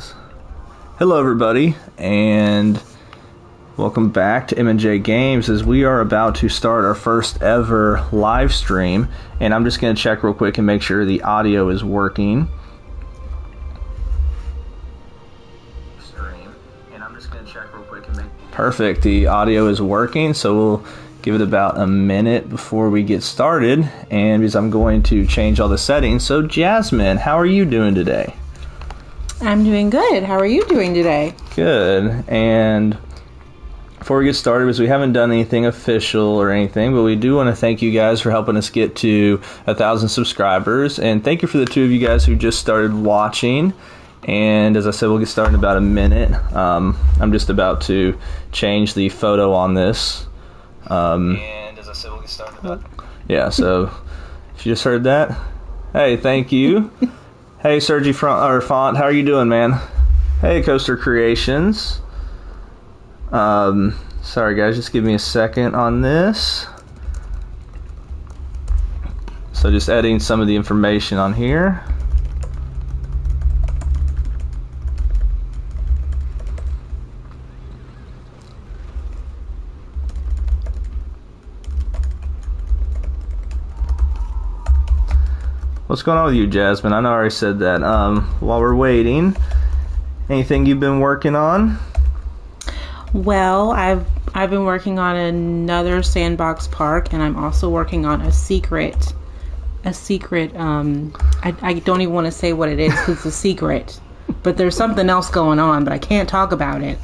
is. Hello everybody, and welcome back to M&J Games as we are about to start our first ever live stream, and I'm just going to check real quick and make sure the audio is working. Perfect, the audio is working, so we'll give it about a minute before we get started, and because I'm going to change all the settings. So Jasmine, how are you doing today? I'm doing good. How are you doing today? Good. And before we get started, because we haven't done anything official or anything, but we do want to thank you guys for helping us get to 1,000 subscribers, and thank you for the two of you guys who just started watching. And as I said, we'll get started in about a minute. I'm just about to change the photo on this. And as I said, we'll get started in about... Yeah, so if you just heard that, hey, thank you. Hey, Sergi Font, how are you doing, man? Hey, Coaster Creations. Sorry, guys, just give me a second on this. So just adding some of the information on here. What's going on with you, Jasmine? I know I already said that. While we're waiting, anything you've been working on? Well, I've been working on another sandbox park, and I'm also working on a secret. I don't even want to say what it is because it's a secret. But there's something else going on, but I can't talk about it.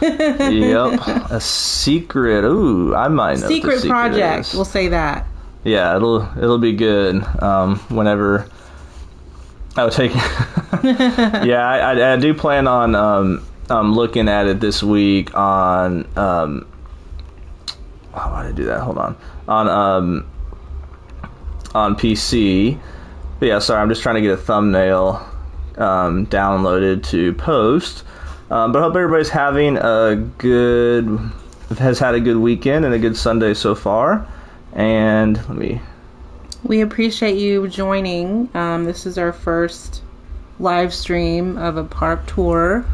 Yep, a secret. Ooh, I might know. Secret project. We'll say that. Yeah, it'll be good. Whenever I would take. Yeah, I do plan on looking at it this week on. Why did I do that? Hold on. On PC. But yeah, sorry, I'm just trying to get a thumbnail downloaded to post. But I hope everybody's having has had a good weekend and a good Sunday so far. And we appreciate you joining. This is our first live stream of a park tour,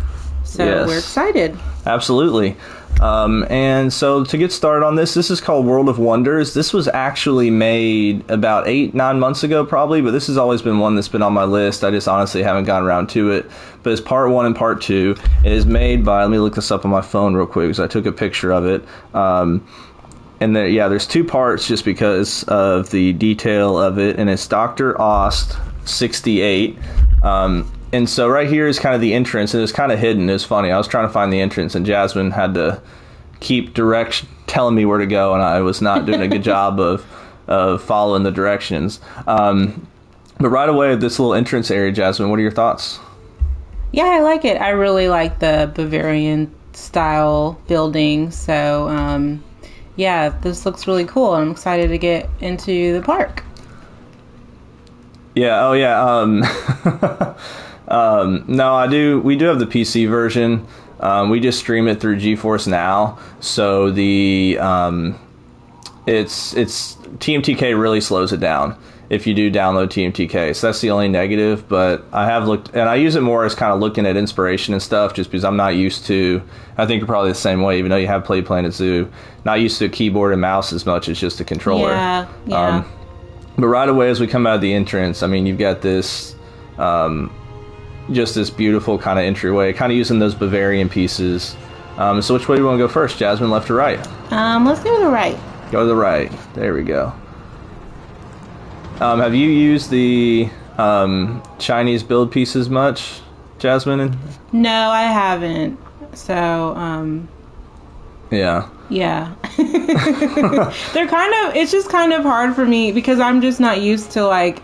so yes, we're excited. Absolutely. And so to get started on this is called World of Wonders. This was actually made about 8-9 months ago probably, but this has always been one that's been on my list. I just honestly haven't gotten around to it. But it's part 1 and part 2. It is made by, let me look this up on my phone real quick because I took a picture of it. And there's 2 parts just because of the detail of it, and it's Dr. Ost 68. And so right here is kind of the entrance, and it's kind of hidden. It's funny. I was trying to find the entrance, and Jasmine had to keep telling me where to go, and I was not doing a good job of following the directions. But right away, this little entrance area, Jasmine, what are your thoughts? Yeah, I like it. I really like the Bavarian style building, so... yeah, this looks really cool. I'm excited to get into the park. Yeah, oh yeah. No, we do have the PC version. We just stream it through GeForce Now. So it's TMTK really slows it down if you do download TMTK. So that's the only negative, but I have looked, and I use it more as kind of looking at inspiration and stuff, just because I'm not used to, I think you're probably the same way, even though you have played Planet Zoo, not used to a keyboard and mouse as much as just a controller. Yeah. But right away as we come out of the entrance, I mean, you've got this, just this beautiful kind of entryway, kind of using those Bavarian pieces. So which way do you want to go first, Jasmine, left or right? Let's go to the right. Go to the right. There we go. Have you used the Chinese build pieces much, Jasmine? No, I haven't. So, yeah. Yeah. It's just kind of hard for me because I'm just not used to, like,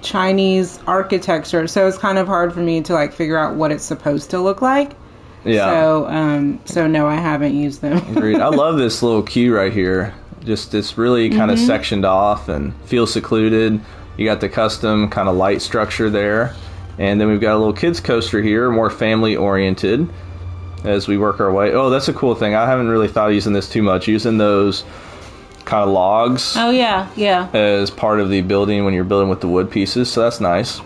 Chinese architecture. So it's kind of hard for me to, like, figure out what it's supposed to look like. Yeah. So no, I haven't used them. Agreed. I love this little queue right here. Just it's really kind of sectioned off and feels secluded. You got the custom kind of light structure there, and then we've got a little kids coaster here, more family oriented as we work our way. Oh, that's a cool thing. I haven't really thought of using this too much, using those kind of logs. Oh yeah, yeah. As part of the building when you're building with the wood pieces, so that's nice.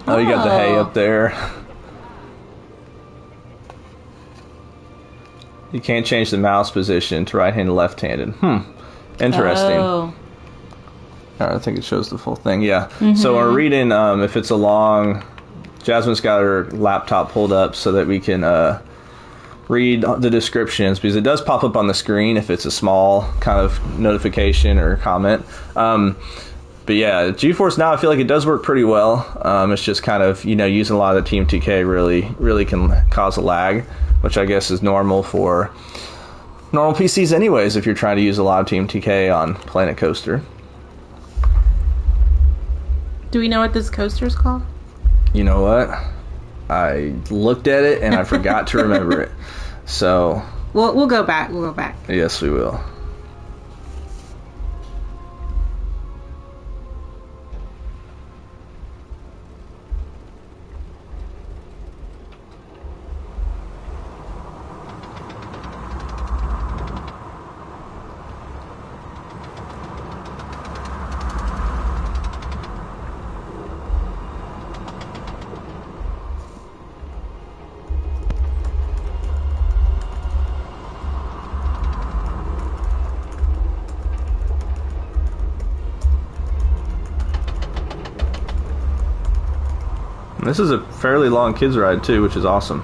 Oh, you got the hay up there. You can't change the mouse position to right-handed, left-handed. Interesting. Oh. All right, I think it shows the full thing. Yeah. So we're reading. If it's a long, Jasmine's got her laptop pulled up so that we can read the descriptions, because it does pop up on the screen if it's a small kind of notification or comment. But yeah, GeForce Now, I feel like it does work pretty well. It's just kind of, using a lot of the TMTK really can cause a lag, which I guess is normal for normal PCs anyways if you're trying to use a lot of TMTK on Planet Coaster. Do we know what this coaster is called? You know what? I looked at it and I forgot to remember it. So we'll go back. We'll go back. Yes, we will. This is a fairly long kids ride too, which is awesome.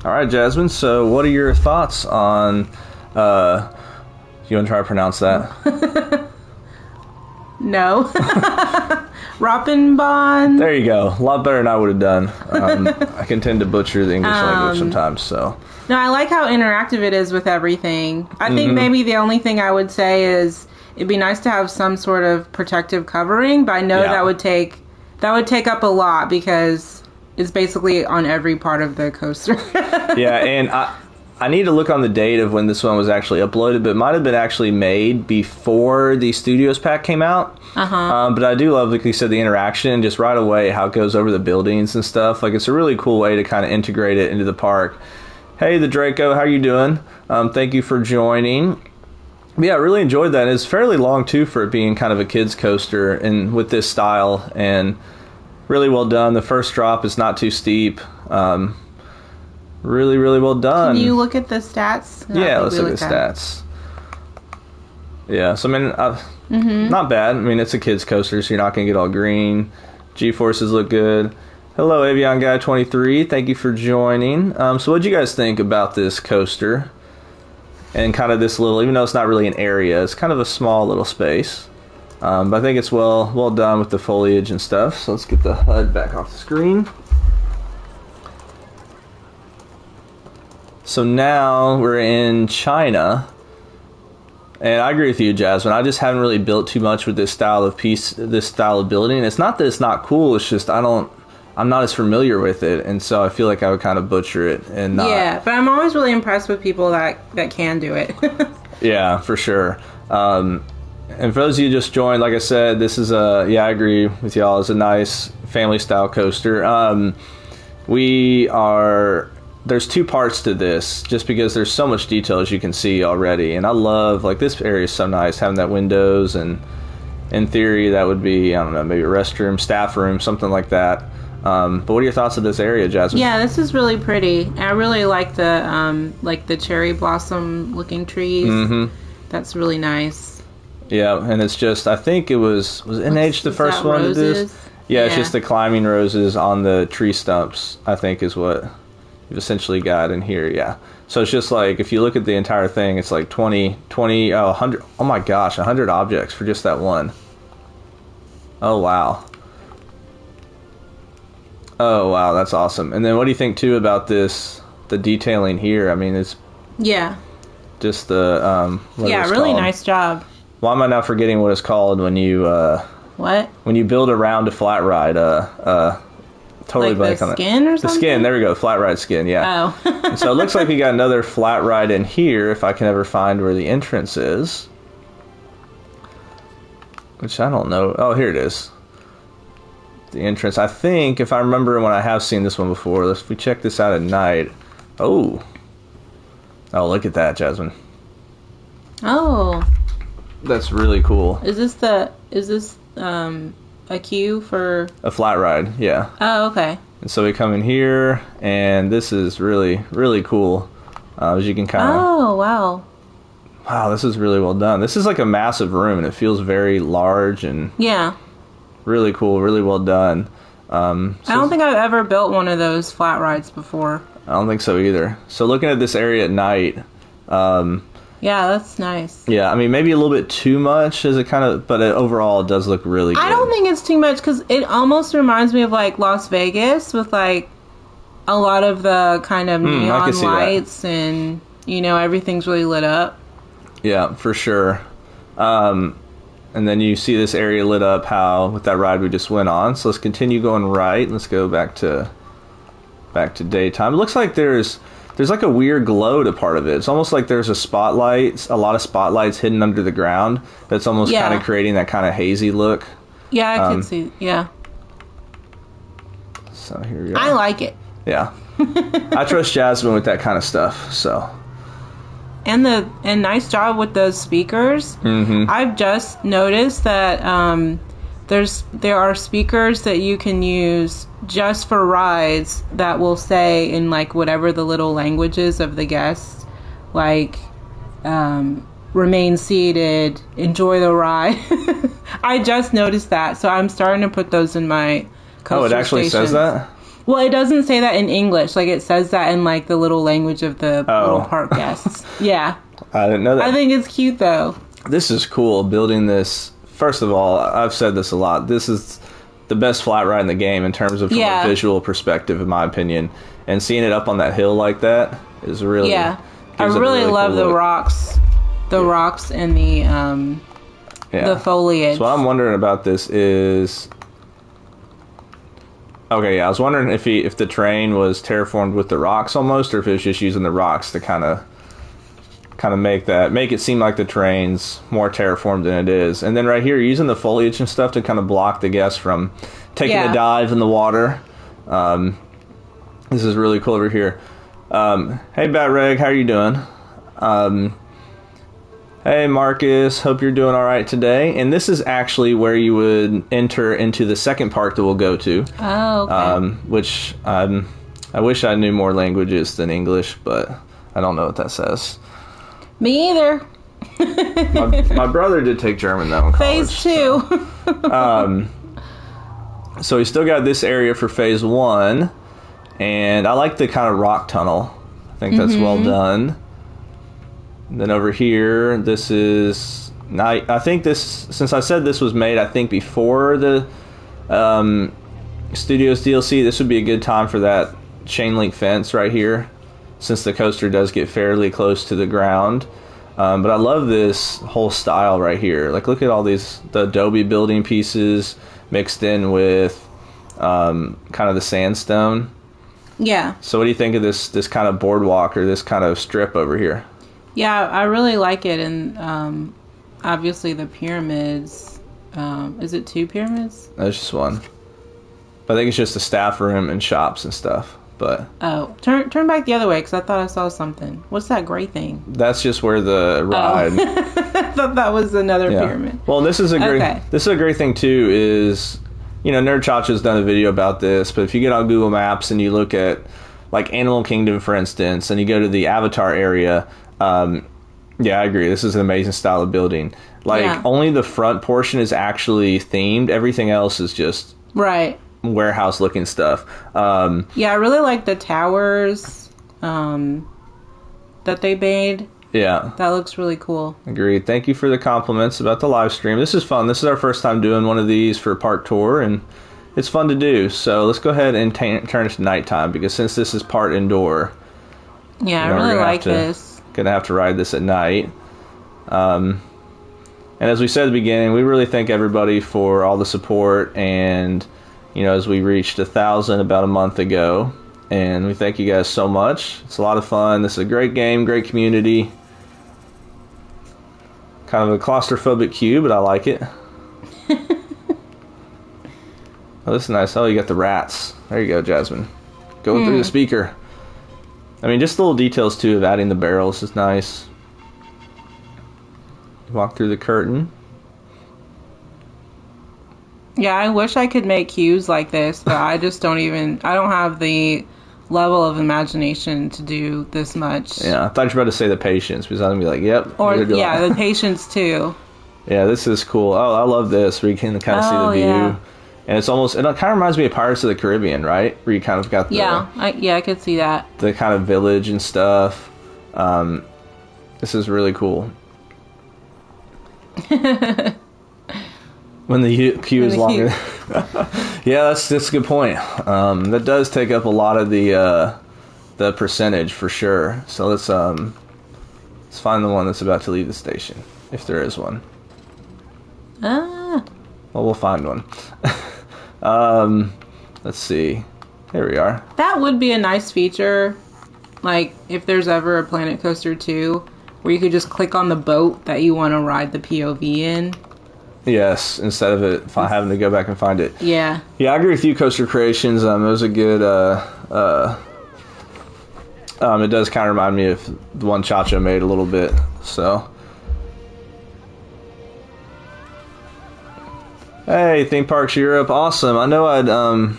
All right, Jasmine, so what are your thoughts on you want to try to pronounce that? No. Rapunzel. There you go. A lot better than I would have done. I can tend to butcher the English language sometimes, so. No, I like how interactive it is with everything. I think maybe the only thing I would say is it'd be nice to have some sort of protective covering, but I know that would take up a lot because it's basically on every part of the coaster. Yeah, and I need to look on the date of when this one was actually uploaded, but it might have been actually made before the Studios Pack came out. But I do love, like you said, the interaction, just right away, how it goes over the buildings and stuff. Like, it's a really cool way to kind of integrate it into the park. Hey, the Draco, how you doing? Thank you for joining. But yeah, I really enjoyed that. It's fairly long, too, for it being kind of a kid's coaster and with this style, and really well done. The first drop is not too steep. Really, really well done. Can you look at the stats? Yeah, let's look at the stats. Yeah, so I mean, not bad. I mean, it's a kid's coaster, so you're not going to get all green. G-forces look good. Hello, Avion Guy 23. Thank you for joining. So what do you guys think about this coaster? And kind of this little, even though it's not really an area, it's kind of a small little space. But I think it's well done with the foliage and stuff. So let's get the HUD back off the screen. So now we're in China. And I agree with you, Jasmine. I just haven't really built too much with this style of building. It's not that it's not cool, it's just I'm not as familiar with it, and so I feel like I would kind of butcher it and not. Yeah, but I'm always really impressed with people that can do it. Yeah, for sure. And for those of you who just joined, like I said, this is I agree with y'all. It's a nice family style coaster. There's two parts to this, just because there's so much detail as you can see already, and I love, like, this area is so nice, having that windows, and in theory that would be, I don't know, maybe a restroom, staff room, something like that. But what are your thoughts of this area, Jasmine? Yeah, this is really pretty. I really like the cherry blossom looking trees. That's really nice. Yeah, and it's just, I think it was NH the first one to do this? Yeah, it's just the climbing roses on the tree stumps, I think, is what you've essentially got in here, yeah. So it's just like, if you look at the entire thing, it's like 100, oh my gosh, 100 objects for just that one. Oh, wow. Oh, wow, that's awesome. And then what do you think, too, about the detailing here? I mean, it's... Yeah. Just the... really nice job. Why am I now forgetting what it's called when you... What? When you build around a flat ride, totally like blank the on it. skin or something? The skin, there we go, flat ride skin, yeah. Oh. And so it looks like we got another flat ride in here, if I can ever find where the entrance is. Which I don't know. Oh, here it is. The entrance. I think, if I remember when I have seen this one before, if we check this out at night. Oh, look at that, Jasmine. Oh. that's really cool. Is this a queue for a flat ride? Yeah. Oh, okay. And so we come in here, and this is really, really cool. As you can kind of... Oh, wow. Wow, this is really well done. This is like a massive room, and it feels very large and... Yeah. Really cool, really well done. I don't think I've ever built one of those flat rides before. I don't think so either. So looking at this area at night... yeah, that's nice. Yeah, I mean, maybe a little bit too much as it kind of... But overall, it does look really good. I don't think it's too much, because it almost reminds me of, like, Las Vegas with, like, a lot of the kind of neon lights that. And, you know, everything's really lit up. Yeah, for sure. And then you see this area lit up with that ride we just went on. So let's continue going right. Let's go back to daytime. It looks like there's like a weird glow to part of it. It's almost like there's a lot of spotlights hidden under the ground. That's almost kind of creating that kind of hazy look. Yeah, I can see. Yeah. So here we go. I like it. Yeah. I trust Jasmine with that kind of stuff. So. And nice job with those speakers. Mm-hmm. I've just noticed that there are speakers that you can use just for rides that will say in like whatever the little languages of the guests, like remain seated, enjoy the ride. I just noticed that, so I'm starting to put those in my coaster it actually stations. says that? Well, it doesn't say that in English. Like, it says that in, like, the little language of the little park guests. Yeah. I didn't know that. I think it's cute, though. This is cool, building this. First of all, I've said this a lot. This is the best flat ride in the game in terms of from a visual perspective, in my opinion. And seeing it up on that hill like that is really... Yeah. I really love cool the rocks. The rocks and the foliage. So what I'm wondering about this is... Okay, yeah, I was wondering if the terrain was terraformed with the rocks almost, or if it was just using the rocks to kind of make it seem like the terrain's more terraformed than it is. And then right here, using the foliage and stuff to kind of block the guests from taking a dive in the water. This is really cool over here. Hey, Bat Reg, how are you doing? Hey, Marcus, hope you're doing all right today. And this is actually where you would enter into the second park that we'll go to. Oh, okay. Which I wish I knew more languages than English, but I don't know what that says. Me either. my brother did take German, though, in college. Phase 2. So we still got this area for Phase 1. And I like the kind of rock tunnel. I think that's well done. And then over here, this is... I think this... Since I said this was made, I think, before the Studios DLC, this would be a good time for that chain link fence right here, since the coaster does get fairly close to the ground. But I love this whole style right here. Like, look at all the adobe building pieces mixed in with kind of the sandstone. Yeah. So what do you think of this kind of boardwalk or this kind of strip over here? Yeah, I really like it, and obviously the pyramids. Is it 2 pyramids? That's just one. But I think it's just a staff room and shops and stuff. But turn back the other way, because I thought I saw something. What's that gray thing? That's just where the ride. I thought that was another pyramid. Well, this is a great thing too. Is Nerd Chacha's done a video about this, but if you get on Google Maps and you look at like Animal Kingdom, for instance, and you go to the Avatar area. Yeah, I agree. This is an amazing style of building. Only the front portion is actually themed. Everything else is just warehouse looking stuff. Yeah, I really like the towers that they made. Yeah, that looks really cool. Agreed. Thank you for the compliments about the live stream. This is fun. This is our first time doing one of these for Park Tour, and it's fun to do. So let's go ahead and turn it to nighttime, because since this is part indoor, I really like this. Gonna have to ride this at night. And as we said at the beginning, we really thank everybody for all the support, and as we reached 1,000 about a month ago, and we thank you guys so much. It's a lot of fun. This is a great game, great community. Kind of a claustrophobic queue, but I like it. Oh, this is nice. Oh, you got the rats. There you go, Jasmine. Going through the speaker. I mean, just little details, too, of adding the barrels is nice. Walk through the curtain. Yeah, I wish I could make queues like this, but I just don't have the level of imagination to do this much. Yeah, I thought you were about to say the patience, because I'm going to be like, yep. Or, yeah, the patience, too. Yeah, this is cool. Oh, I love this, where you can kind of see the view. Yeah. And it kind of reminds me of Pirates of the Caribbean, right? Where you kind of got the... I could see that. The kind of village and stuff. This is really cool. When the queue is longer. Yeah, that's a good point. That does take up a lot of the percentage for sure. So let's find the one that's about to leave the station, if there is one. Well, we'll find one. Let's see. Here we are. That would be a nice feature, like if there's ever a Planet Coaster 2, where you could just click on the boat that you want to ride the POV in. Yes, instead of it having to go back and find it. Yeah. Yeah, I agree with you, Coaster Creations. It was a good... it does kind of remind me of the one Chacho made a little bit, so... Hey, Theme Parks Europe, awesome. I know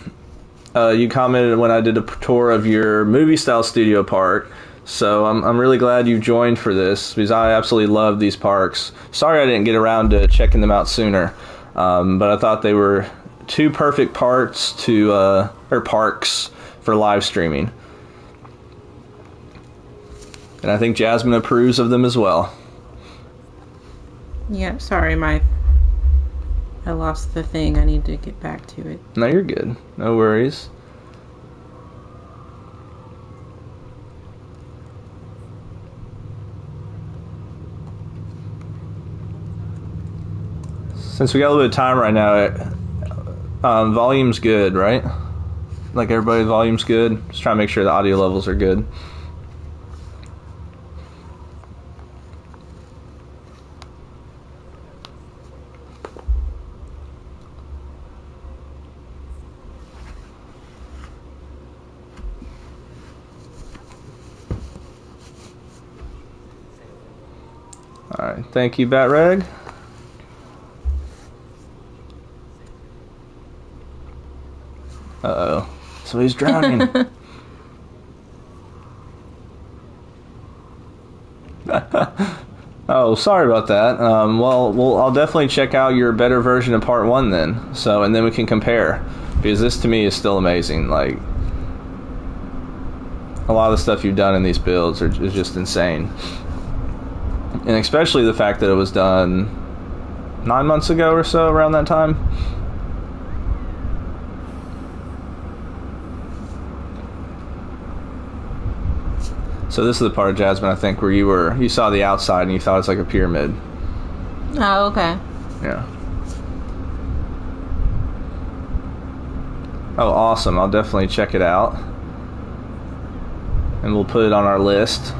you commented when I did a tour of your movie-style studio park, so I'm really glad you joined for this, because I absolutely love these parks. Sorry I didn't get around to checking them out sooner, but I thought they were two perfect parks for live streaming. And I think Jasmine approves of them as well. Yeah, sorry, I lost the thing. I need to get back to it. No, you're good. No worries. Since we got a little bit of time right now, volume's good, right? Like everybody, volume's good. Just trying to make sure the audio levels are good. Alright, thank you, Batrag. Uh-oh. So he's drowning. Oh, sorry about that. Well, I'll definitely check out your better version of part 1 then. So, and then we can compare. Because this, to me, is still amazing. Like, a lot of the stuff you've done in these builds is just insane. And especially the fact that it was done 9 months ago or so, around that time. So this is the part of Jasmine, I think, where you saw the outside and you thought it's like a pyramid. Oh, okay. Yeah. Oh, awesome. I'll definitely check it out. And we'll put it on our list.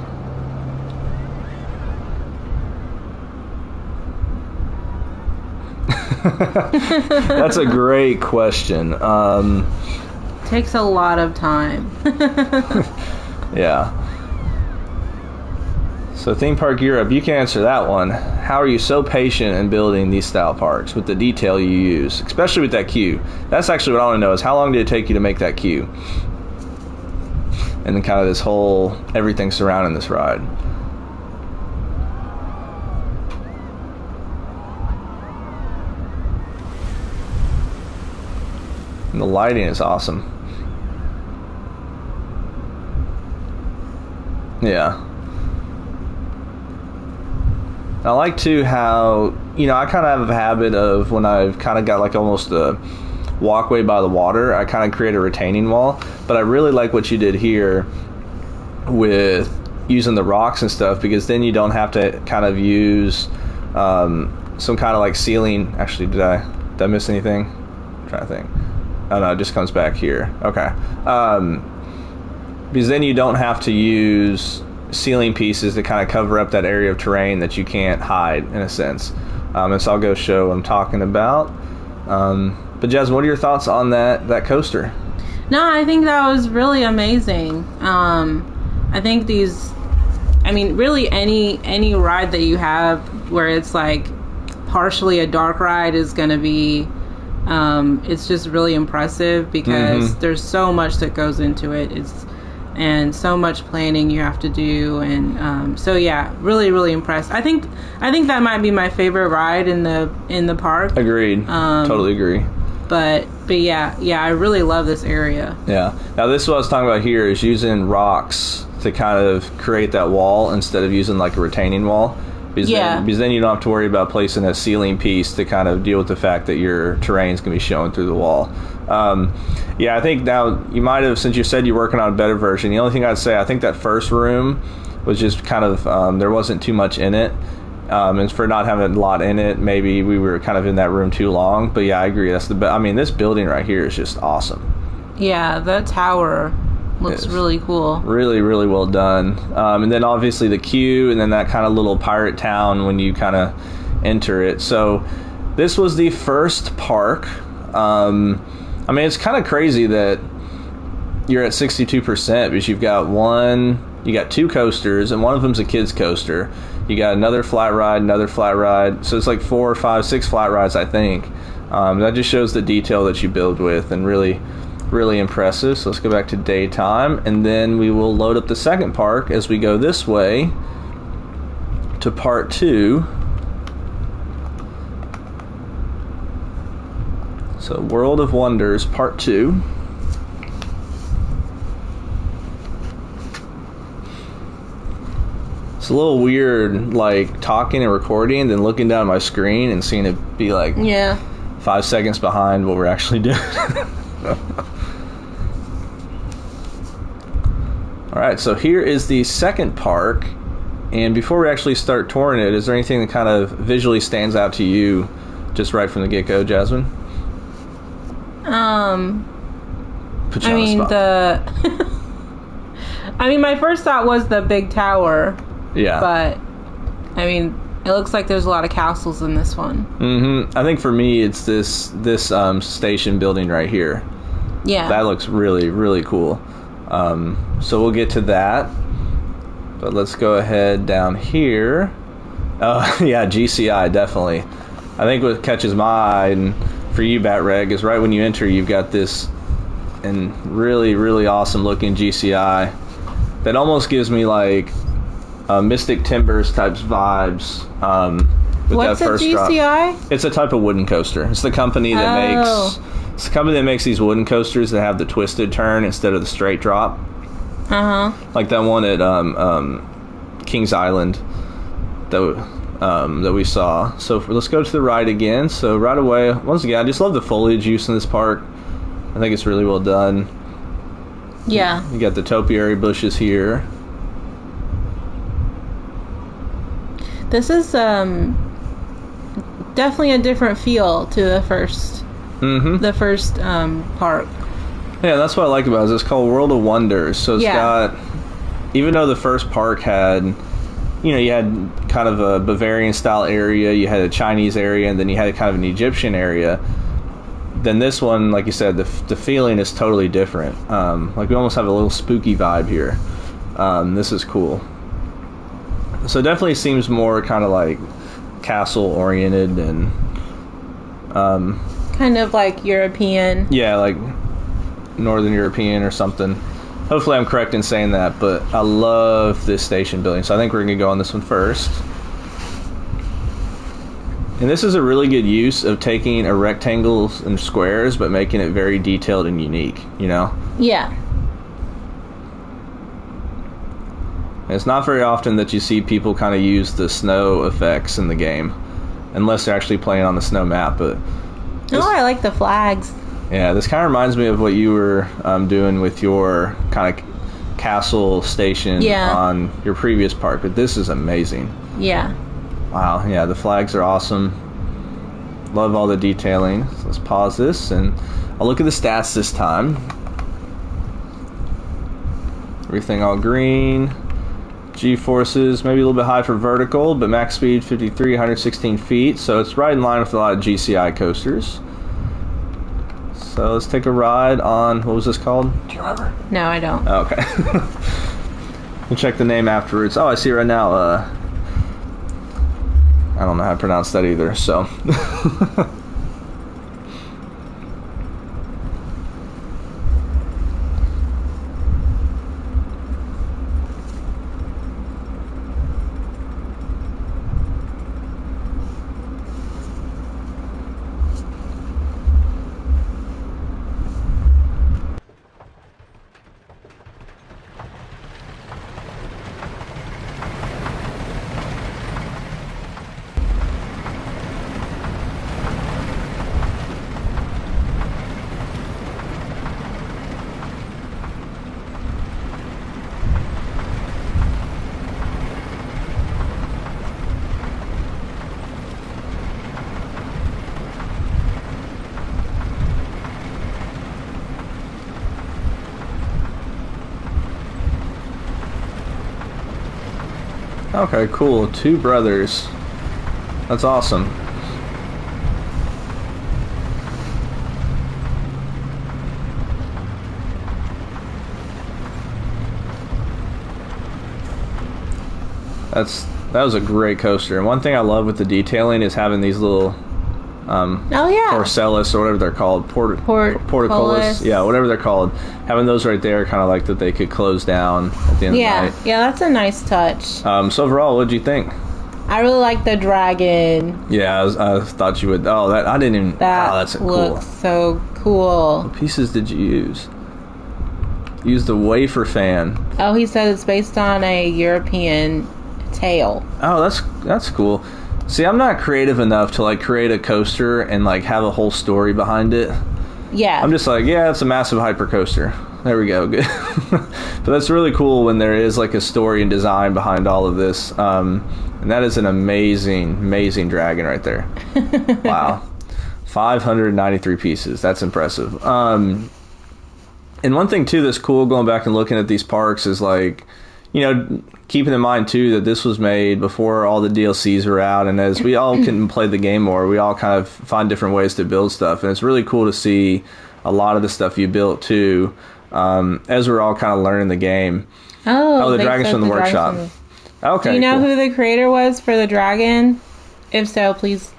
That's a great question. Takes a lot of time. Yeah. So Theme Park Europe, you can answer that one. How are you so patient in building these style parks with the detail you use, especially with that queue? That's actually what I want to know, is how long did it take you to make that queue? And then kind of this whole, everything surrounding this ride. And the lighting is awesome. Yeah. I like too how, I kind of have a habit of, when I've kind of got like almost a walkway by the water, I kind of create a retaining wall. But I really like what you did here with using the rocks and stuff, because then you don't have to kind of use some kind of like ceiling. Actually, did I miss anything? I'm trying to think. Oh no, it just comes back here. Okay. Because then you don't have to use ceiling pieces to kind of cover up that area of terrain that you can't hide, in a sense. And so I'll go show what I'm talking about. But Jasmine, what are your thoughts on that coaster? No, I think that was really amazing. I think really any ride that you have where it's like partially a dark ride is going to be, it's just really impressive because there's so much that goes into it. And so much planning you have to do, and so yeah, really, really impressed. I think that might be my favorite ride in the park. Agreed. Totally agree. But yeah, I really love this area. Yeah. Now this is what I was talking about here, is using rocks to kind of create that wall instead of using like a retaining wall. Because then you don't have to worry about placing a ceiling piece to kind of deal with the fact that your terrain's going to be showing through the wall. Yeah, I think now you might have, since you said you're working on a better version, the only thing I'd say, I think that first room was just kind of, there wasn't too much in it. And for not having a lot in it, maybe we were kind of in that room too long. But yeah, I agree. That's I mean, this building right here is just awesome. Yeah, that tower looks really cool. Really, really well done. And then obviously the queue, and then that kind of little pirate town when you kind of enter it. So this was the first park. I mean, it's kind of crazy that you're at 62% because you've got two coasters, and one of them's a kid's coaster. You got another flat ride. So it's like 4, 5, 6 flat rides, I think. That just shows the detail that you build with, and really, really impressive. So let's go back to daytime, and then we will load up the second park as we go this way to part 2. So World of Wonders Part 2. It's a little weird, like, talking and recording and then looking down at my screen and seeing it be like 5 seconds behind what we're actually doing. Alright, so here is the second park, and before we actually start touring it, is there anything that kind of visually stands out to you just right from the get-go, Jasmine? Put you on the spot. I mean, my first thought was the big tower. Yeah. But, I mean, it looks like there's a lot of castles in this one. I think for me, it's this station building right here. Yeah. That looks really, really cool. So we'll get to that. But let's go ahead down here. Yeah, GCI, definitely. I think what catches my eye, and for you, Bat-Reg, is right when you enter, you've got this and really, really awesome looking GCI that almost gives me like Mystic Timbers types vibes. With What's that first a GCI? Drop. It's a type of wooden coaster. It's the company that makes these wooden coasters that have the twisted turn instead of the straight drop. Like that one at Kings Island that we saw. So let's go to the ride again. So right away, once again, I just love the foliage use in this park. I think it's really well done. Yeah. You got the topiary bushes here. This is definitely a different feel to the first park. Yeah, that's what I like about it. It's called World of Wonders. So it's got, even though the first park had, you had kind of a Bavarian style area, you had a Chinese area, and then you had kind of an Egyptian area. Then this one, like you said, the feeling is totally different. Like we almost have a little spooky vibe here. This is cool. So it definitely seems more kind of like castle oriented and kind of like European. Yeah, like Northern European or something. Hopefully I'm correct in saying that, but I love this station building. So I think we're going to go on this one first. And this is a really good use of taking a rectangles and squares, but making it very detailed and unique, Yeah. And it's not very often that you see people kind of use the snow effects in the game, unless they're actually playing on the snow map. But I like the flags. Yeah, this kind of reminds me of what you were doing with your kind of castle station on your previous park, but this is amazing. Yeah. Wow, yeah, the flags are awesome. Love all the detailing. So let's pause this, and I'll look at the stats this time. Everything all green. G-forces, maybe a little bit high for vertical, but max speed 53, 116 feet, so it's right in line with a lot of GCI coasters. So let's take a ride on, what was this called? Do you remember? No, I don't. Oh, okay. We'll check the name afterwards. Oh, I see right now. I don't know how to pronounce that either, so. Okay, cool. 2 brothers. That's awesome. That was a great coaster. And one thing I love with the detailing is having these little porcellus or whatever they're called, portcullis, yeah, whatever they're called. Having those right there, kind of like that they could close down at the end of the night. Yeah, that's a nice touch. So overall, what did you think? I really like the dragon. Yeah, I thought you would. Oh, that I didn't even. That's a looks so cool. What pieces did you use? Use the wafer fan. Oh, he said it's based on a European tale. Oh, that's cool. See, I'm not creative enough to like create a coaster and like have a whole story behind it. Yeah. I'm just like, yeah, it's a massive hyper coaster. There we go. Good. But that's really cool when there is like a story and design behind all of this. And that is an amazing dragon right there. Wow. 593 pieces. That's impressive. And one thing too that's cool going back and looking at these parks is like, you know, keeping in mind too that this was made before all the DLCs were out, and as we all can play the game more, we all kind of find different ways to build stuff, and it's really cool to see a lot of the stuff you built too, as we're all kind of learning the game. Oh, the dragons from the workshop. Okay. Do you know who the creator was for the dragon? If so, please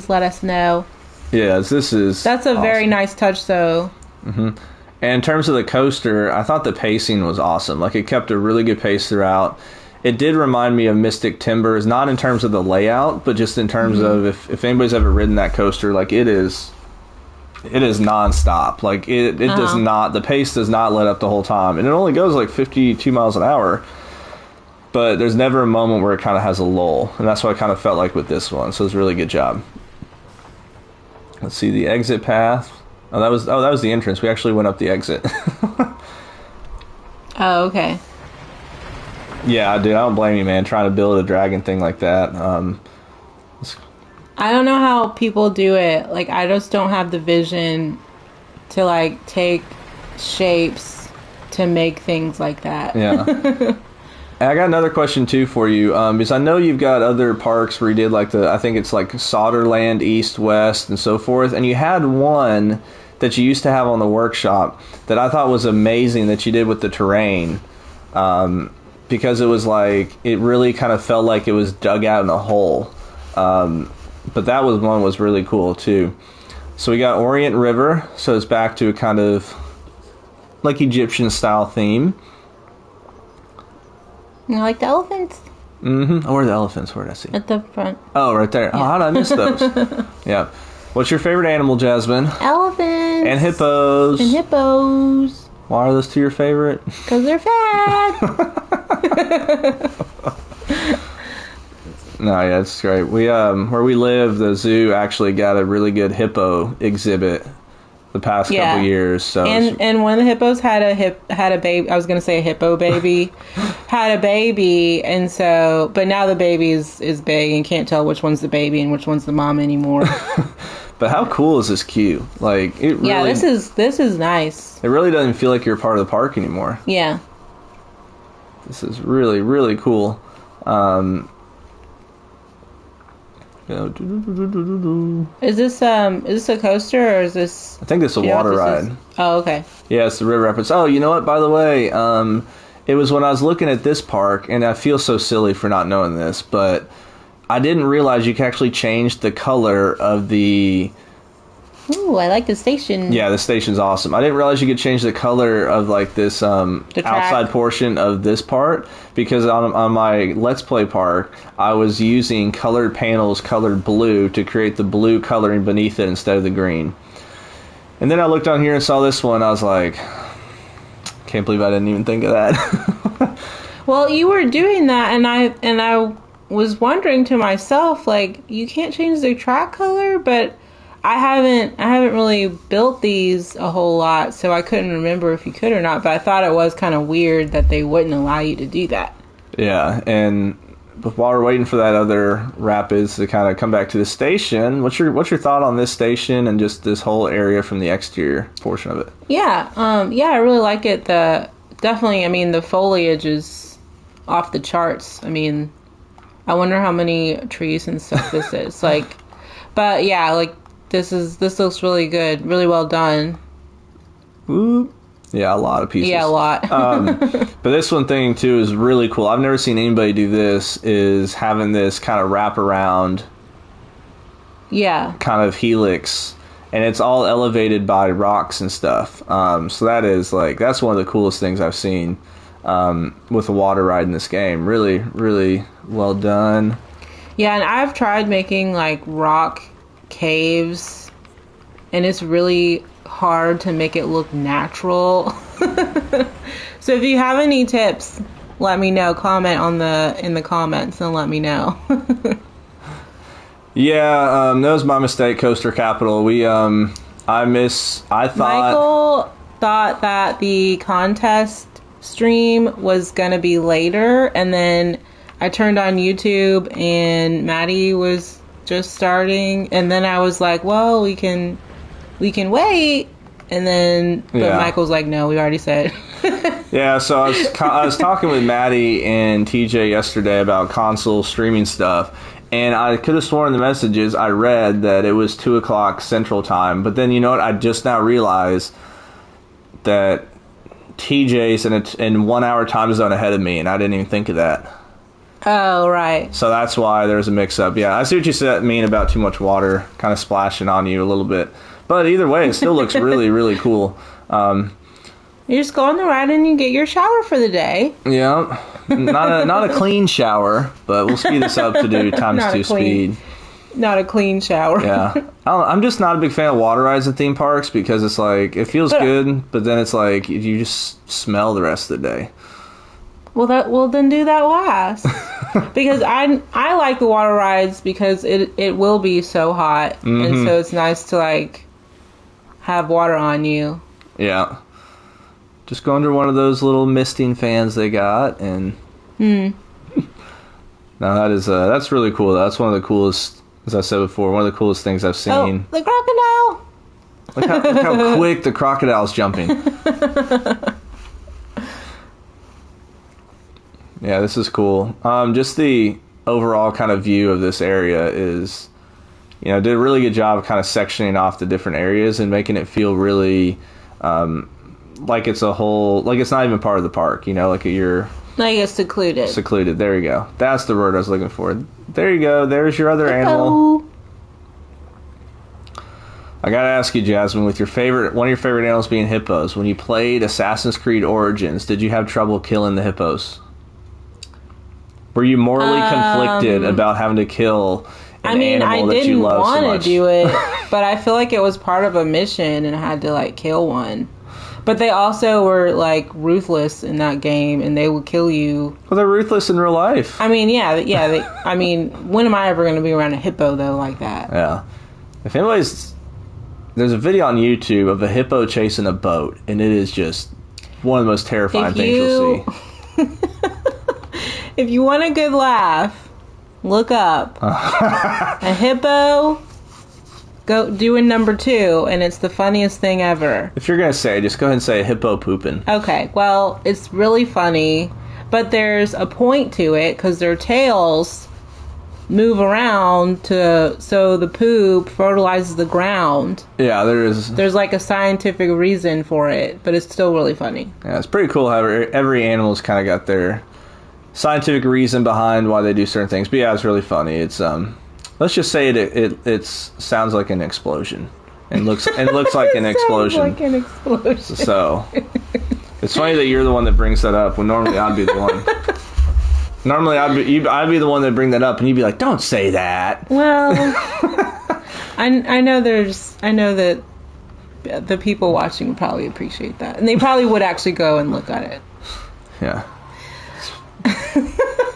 let us know. Yes, that's a awesome. Very nice touch, though. Mm-hmm. And in terms of the coaster, I thought the pacing was awesome. Like, it kept a really good pace throughout. It did remind me of Mystic Timbers, not in terms of the layout, but just in terms of if anybody's ever ridden that coaster, like, it is nonstop. Like, it does not, the pace does not let up the whole time. And it only goes like 52 miles an hour. But there's never a moment where it kind of has a lull. And that's what I kind of felt like with this one. So it was a really good job. Let's see, the exit path. Oh, that was the entrance. We actually went up the exit. Oh, okay. Yeah, dude, I don't blame you, man. Trying to build a dragon thing like that. I don't know how people do it. Like, I just don't have the vision to, like, take shapes to make things like that. Yeah. I got another question, too, for you. Because I know you've got other parks where you did, like, I think it's, like, Solderland, East, West, and so forth. And you had one that you used to have on the workshop that I thought was amazing that you did with the terrain. Because it was, like, it really kind of felt like it was dug out in a hole. But that one was really cool, too. So we got Orient River. So it's back to a kind of, like, Egyptian-style theme. You like the elephants? Mm-hmm. Oh, where are the elephants? Where did I see? At the front. Oh, right there. Yeah. Oh, how did I miss those? Yeah. What's your favorite animal, Jasmine? Elephants. And hippos. And hippos. Why are those two your favorite? Because they're fat. No, yeah, it's great. We where we live, the zoo actually got a really good hippo exhibit the past couple years. So and one of the hippos had a baby. I was gonna say a hippo baby, had a baby, and so but now the baby is big and can't tell which one's the baby and which one's the mom anymore. But how cool is this queue? Like it really, yeah, this is nice. It really doesn't feel like you're part of the park anymore. Yeah, this is really, really cool. Is this a coaster or is this? I think this is a water ride. Oh, okay. Yeah, it's the River Rapids. Oh, you know what? By the way, it was when I was looking at this park, and I feel so silly for not knowing this, but I didn't realize you could actually change the color of the... Ooh, I like the station. Yeah, the station's awesome. I didn't realize you could change the color of like this outside portion of this part, because on my Let's Play part, I was using colored panels colored blue to create the blue coloring beneath it instead of the green. And then I looked on here and saw this one. I was like, can't believe I didn't even think of that. Well, you were doing that, and I was wondering to myself, like, you can't change the track color, but I haven't really built these a whole lot, so I couldn't remember if you could or not, but I thought it was kind of weird that they wouldn't allow you to do that. Yeah, and while we're waiting for that other rapids to kind of come back to the station, what's your thought on this station and just this whole area from the exterior portion of it? Yeah, I really like it. Definitely, I mean, the foliage is off the charts. I mean, I wonder how many trees and stuff this is. Like, but yeah, like, this looks really good, really well done. Ooh. Yeah, a lot of pieces. Yeah, a lot. But this one thing too is really cool. I've never seen anybody do this. Is having this kind of wrap around. Yeah. Kind of helix, and it's all elevated by rocks and stuff. So that's one of the coolest things I've seen with a water ride in this game. Really, really well done. Yeah, and I've tried making like rock caves, and it's really hard to make it look natural. So if you have any tips, let me know. Comment in the comments and let me know. Yeah, that was my mistake, Coaster Capital. Michael thought that the contest stream was gonna be later, and then I turned on YouTube and Maddie was just starting, and then I was like, well, we can wait, and then Michael's like, no, we already said. Yeah, so I was talking with Maddie and TJ yesterday about console streaming stuff, and I could have sworn in the messages I read that it was 2 o'clock Central Time, but then you know what, I just now realized that TJ's in 1 hour time zone ahead of me, and I didn't even think of that. Oh, right. So that's why there's a mix-up. Yeah, I see what you mean about too much water kind of splashing on you a little bit. But either way, it still looks really, really cool. You just go on the ride and you get your shower for the day. Yeah. Not a clean shower, but we'll speed this up to do ×2 speed. Not a clean shower. Yeah. I'm just not a big fan of water rides at theme parks because it's like, it feels good, but then it's like, you just smell the rest of the day. Well, then do that last. Because I like the water rides because it will be so hot, and so it's nice to like have water on you. Yeah. Just go under one of those little misting fans they got, and no, that's really cool. That's one of the coolest, as I said before, one of the coolest things I've seen. Oh, the crocodile! Look how quick the crocodile's jumping. Yeah, this is cool. Just the overall kind of view of this area is, did a really good job of kind of sectioning off the different areas and making it feel really like it's a whole, like it's not even part of the park, like you're... Like it's secluded. Secluded, there you go. That's the word I was looking for. There you go, there's your other animal. I gotta ask you, Jasmine, with one of your favorite animals being hippos, when you played Assassin's Creed Origins, did you have trouble killing the hippos? Were you morally conflicted about having to kill an animal that you love so much? I didn't want to do it, but I feel like it was part of a mission and I had to like kill one. But they also were like ruthless in that game, and they would kill you. Well, they're ruthless in real life. I mean, when am I ever going to be around a hippo though like that? Yeah. If anybody's, there's a video on YouTube of a hippo chasing a boat, and it is just one of the most terrifying things you'll see. If you want a good laugh, look up a hippo doing number 2, and it's the funniest thing ever. If you're gonna say, just go ahead and say hippo pooping. Okay, well, it's really funny, but there's a point to it because their tails move around so the poop fertilizes the ground. Yeah, there's like a scientific reason for it, but it's still really funny. Yeah, it's pretty cool how every animal's kind of got their scientific reason behind why they do certain things. But yeah, it's really funny. It's let's just say it sounds like an explosion. And looks like an explosion. Sounds like an explosion. So it's funny that you're the one that brings that up when normally I'd be the one. Normally I'd be the one that bring that up, and you'd be like, "Don't say that." Well, I know that the people watching would probably appreciate that, and they probably would actually go and look at it. Yeah.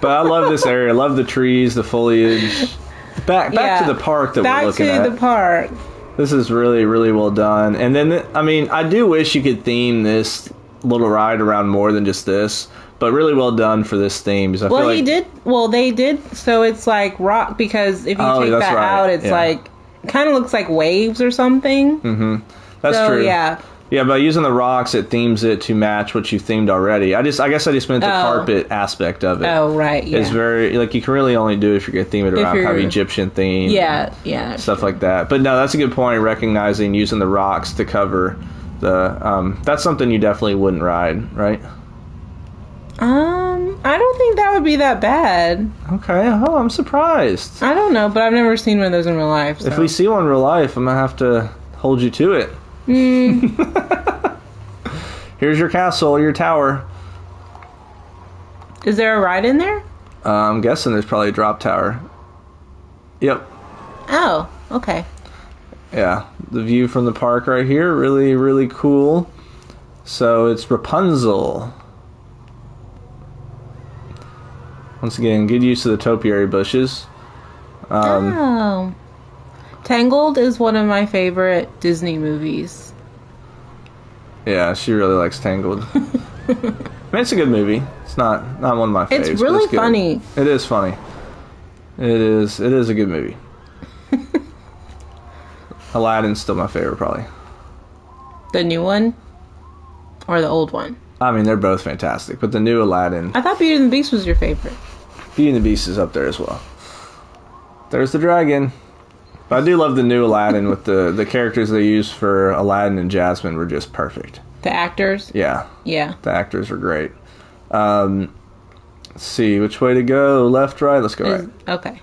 But I love this area. I love the trees, the foliage. Back to the park that we're looking at. Back to the park. This is really, really well done. And then, I mean, I do wish you could theme this little ride around more than just this, but really well done for this theme. Because I feel like they did. So it's like rock, because if you take that out, it's like, kind of looks like waves or something. Mm-hmm. That's true. Yeah. Yeah, by using the rocks, it themes it to match what you themed already. I guess I just meant the carpet aspect of it. Oh, right, yeah. It's very, like, you can really only do it if you're going to theme it around kind of Egyptian theme. Yeah. Stuff like that. But no, that's a good point, recognizing using the rocks to cover the, that's something you definitely wouldn't ride, right? I don't think that would be that bad. Okay, oh, I'm surprised. I don't know, but I've never seen one of those in real life. So. If we see one in real life, I'm going to have to hold you to it. Here's your castle, your tower. Is there a ride in there? I'm guessing there's probably a drop tower. Yep. Oh, okay. Yeah, the view from the park right here, really, really cool. So it's Rapunzel. Once again, good use of the topiary bushes. Tangled is one of my favorite Disney movies. Yeah, she really likes Tangled. I mean, it's a good movie. It's not one of my favorites. It's really funny. It is funny. It is a good movie. Aladdin's still my favorite, probably. The new one? Or the old one? I mean, they're both fantastic, but the new Aladdin... I thought Beauty and the Beast was your favorite. Beauty and the Beast is up there as well. There's the dragon. But I do love the new Aladdin with the characters they used for Aladdin and Jasmine were just perfect. The actors? Yeah. Yeah. The actors are great. Let's see, which way to go? Left, right? Let's go right. Okay.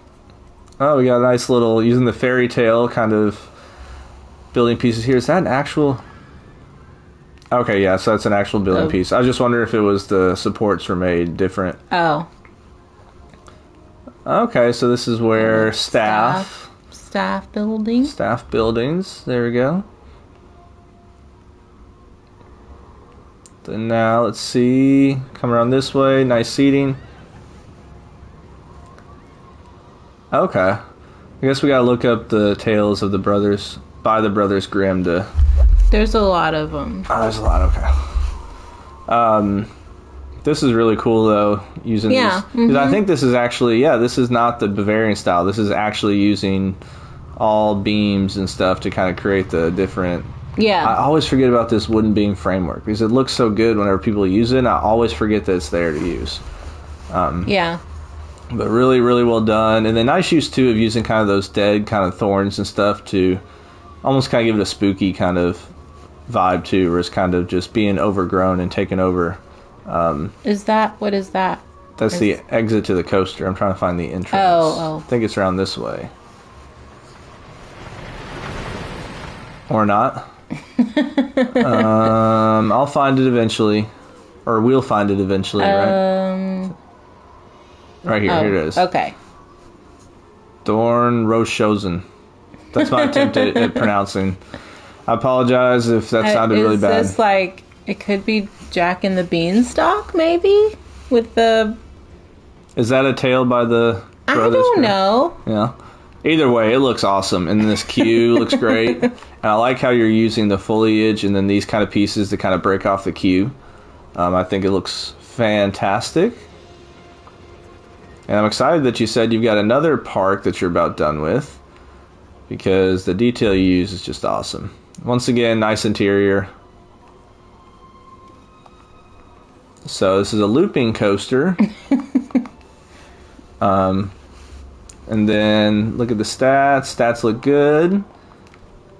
Oh, we got a nice little, using the fairy tale kind of building pieces here. Is that an actual... Okay, yeah, so that's an actual building piece. I was just wondering if it was the supports were made different. Oh. Okay, so this is where Staff building. Staff buildings. There we go. Then now, let's see. Come around this way. Nice seating. Okay. I guess we gotta look up the tales of the brothers, by the Brothers Grimm to... There's a lot of them. Oh, there's a lot, okay. This is really cool, though, using these. Because I think this is actually, this is not the Bavarian style. This is actually using all beams and stuff to kind of create the different... Yeah. I always forget about this wooden beam framework because it looks so good whenever people use it, and I always forget that it's there to use. Yeah. But really, really well done. And then nice use, too, of using kind of those dead kind of thorns and stuff to almost kind of give it a spooky kind of vibe, too, where it's kind of just being overgrown and taken over. What is that? That's the exit to the coaster. I'm trying to find the entrance. Oh. I think it's around this way. Or not. I'll find it eventually. Or we'll find it eventually, right? Right here. Here it is. Okay. Dorn Roschosen. That's my attempt at pronouncing. I apologize if that sounded really bad. Is this like... It could be Jack and the Beanstalk, maybe? With the... Is that a tale by the brothers? I don't know. Yeah. Either way, it looks awesome. And this queue looks great. And I like how you're using the foliage and then these kind of pieces to kind of break off the queue. I think it looks fantastic. And I'm excited that you said you've got another park that you're about done with. Because the detail you use is just awesome. Once again, nice interior. So this is a looping coaster. And then look at the stats. Stats look good.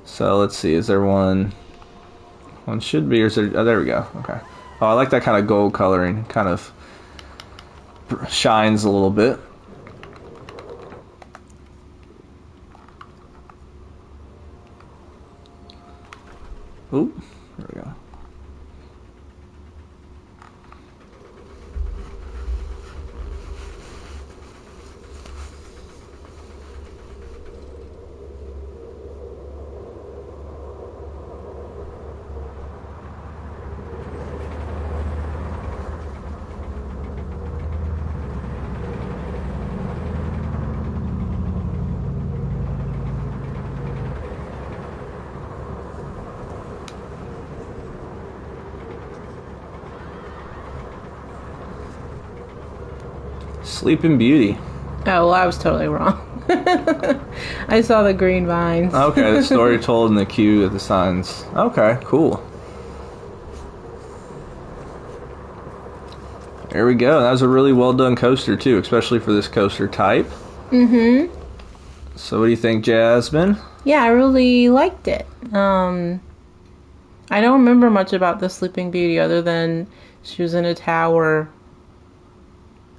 So let's see. Is there one? One should be. Or is there? Oh, there we go. Okay. Oh, I like that kind of gold coloring. Kind of shines a little bit. Oop, there we go. Sleeping Beauty. Oh, well, I was totally wrong. I saw the green vines. Okay, the story told in the queue at the signs. Okay, cool. There we go. That was a really well done coaster too, especially for this coaster type. Mm-hmm. So what do you think, Jasmine? Yeah, I really liked it. I don't remember much about the Sleeping Beauty other than she was in a tower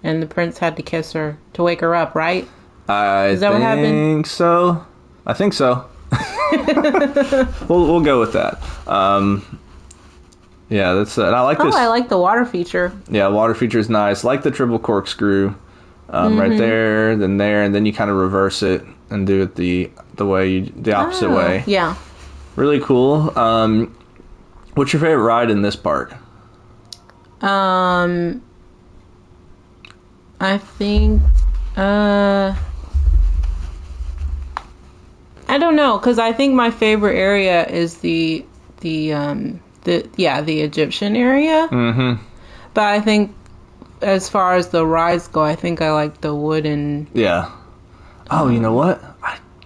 and the prince had to kiss her to wake her up, right? Is that what happened? I think so. we'll go with that. Yeah, that's. And I like this. Oh, I like the water feature. Yeah, water feature is nice. Like the triple corkscrew, right there, and then you kind of reverse it and do it the opposite way. Yeah. Really cool. What's your favorite ride in this park? I think, I don't know, because I think my favorite area is the Egyptian area. Mm-hmm. But I think as far as the rides go, I think I like the wooden. Yeah. Oh, you know what?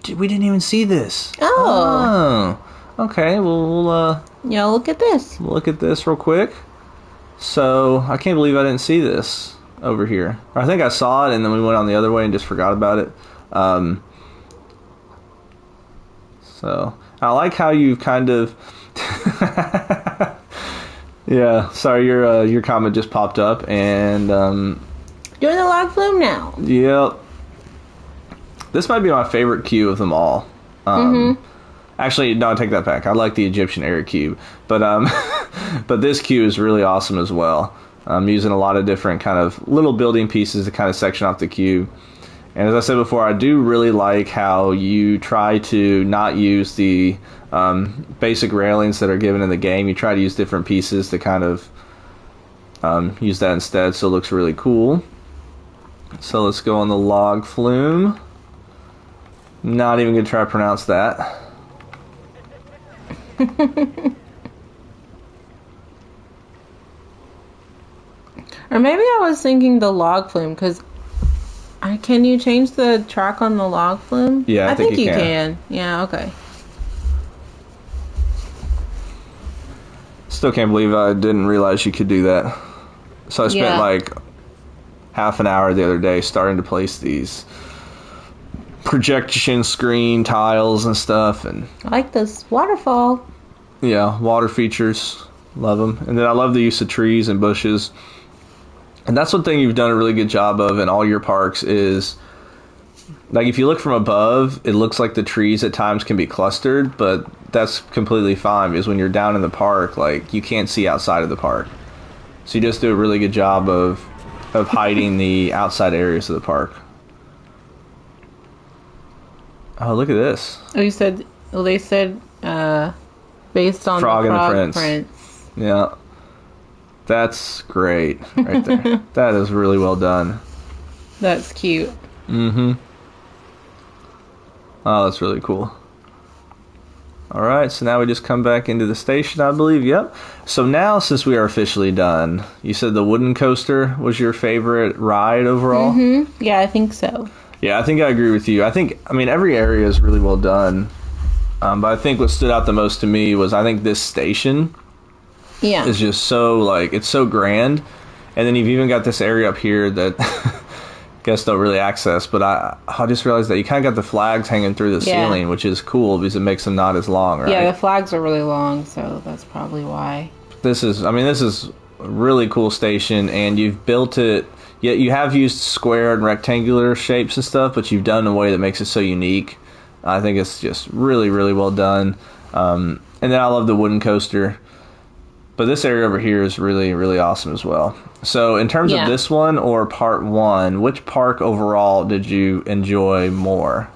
We didn't even see this. Oh. Okay, well, we'll yeah, look at this. Look at this real quick. So, I can't believe I didn't see this over here. I think I saw it and then we went on the other way and just forgot about it. So I like how you kind of yeah, sorry, your comment just popped up and doing the log flume now. Yep. This might be my favorite queue of them all. Actually, no, I take that back. I like the Egyptian era cube, but but this queue is really awesome as well. I'm using a lot of different kind of little building pieces to kind of section off the cube. And as I said before, I do really like how you try to not use the basic railings that are given in the game. You try to use different pieces to kind of use that instead, so it looks really cool. So let's go on the log flume. Not even going to try to pronounce that. Or maybe I was thinking the log flume, because can you change the track on the log flume? Yeah, I think you can. Yeah, okay. Still can't believe I didn't realize you could do that. So I spent like half an hour the other day starting to place these projection screen tiles and stuff. And I like this waterfall. Yeah, water features. Love them. And then I love the use of trees and bushes. And that's one thing you've done a really good job of in all your parks is, like, if you look from above, it looks like the trees at times can be clustered, but that's completely fine because when you're down in the park, like, you can't see outside of the park. So you just do a really good job of hiding the outside areas of the park. Oh, look at this. Oh, they said based on Frog the and Frog the Prince. Yeah. That's great right there. That is really well done. That's cute. Mm-hmm. Oh, that's really cool. Alright, so now we just come back into the station, I believe. Yep. So now, since we are officially done, you said the wooden coaster was your favorite ride overall? Mm-hmm. Yeah, I think so. Yeah, I think I agree with you. I mean, every area is really well done. But I think what stood out the most to me was, I think this station is just so, like, it's so grand. And then you've even got this area up here that guests don't really access. But I just realized that you kind of got the flags hanging through the ceiling, which is cool because it makes them not as long, right? Yeah, the flags are really long, so that's probably why. This is a really cool station, and you've built it. you have used square and rectangular shapes and stuff, but you've done it in a way that makes it so unique. I think it's just really, really well done. And then I love the wooden coaster. But this area over here is really, really awesome as well. So in terms of this one or part one, which park overall did you enjoy more?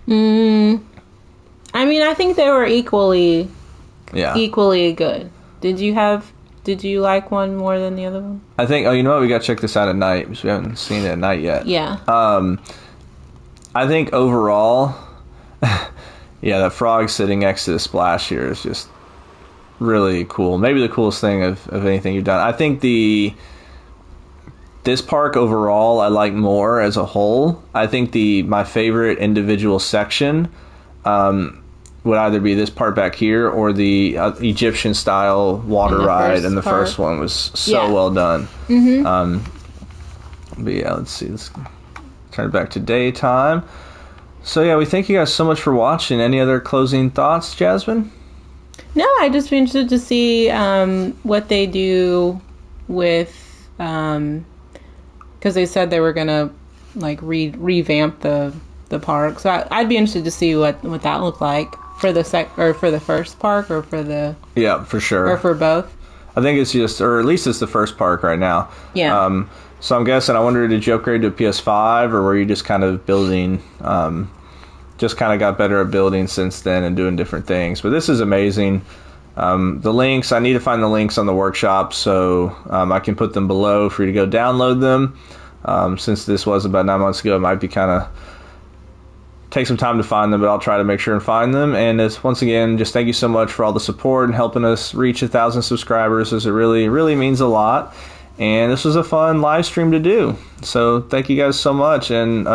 I mean, I think they were equally good. Did you like one more than the other one? I think, you know what? We got to check this out at night because we haven't seen it at night yet. Yeah. I think overall, that frog sitting next to the splash here is just really cool. Maybe the coolest thing of anything you've done. I think this park overall I like more as a whole. I think my favorite individual section would either be this part back here or the Egyptian style water ride in the first one was so well done. But yeah, let's see. Let's turn it back to daytime. So yeah, we thank you guys so much for watching. Any other closing thoughts, Jasmine? No, I'd just be interested to see what they do with, because they said they were gonna like revamp the park. So I'd be interested to see what that looked like for the for the first park or for the for sure or for both. I think it's just, or at least it's the first park right now. Yeah. So I'm guessing. I wonder, did you upgrade to a PS5 or were you just kind of building? Just kind of got better at building since then and doing different things. But this is amazing. The links, I need to find the links on the workshop, so I can put them below for you to go download them. Since this was about 9 months ago, it might be kind of take some time to find them, but I'll try to make sure and find them. And once again, just thank you so much for all the support and helping us reach 1,000 subscribers, as it really, really means a lot. And this was a fun live stream to do. So thank you guys so much. And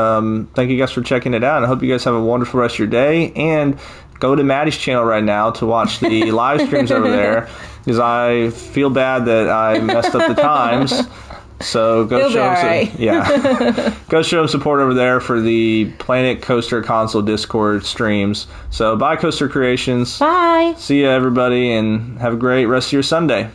thank you guys for checking it out. I hope you guys have a wonderful rest of your day. And go to Maddie's channel right now to watch the live streams over there. Because I feel bad that I messed up the times. So go show them go show them support over there for the Planet Coaster Console Discord streams. So bye, Coaster Creations. Bye. See ya, everybody. And have a great rest of your Sunday.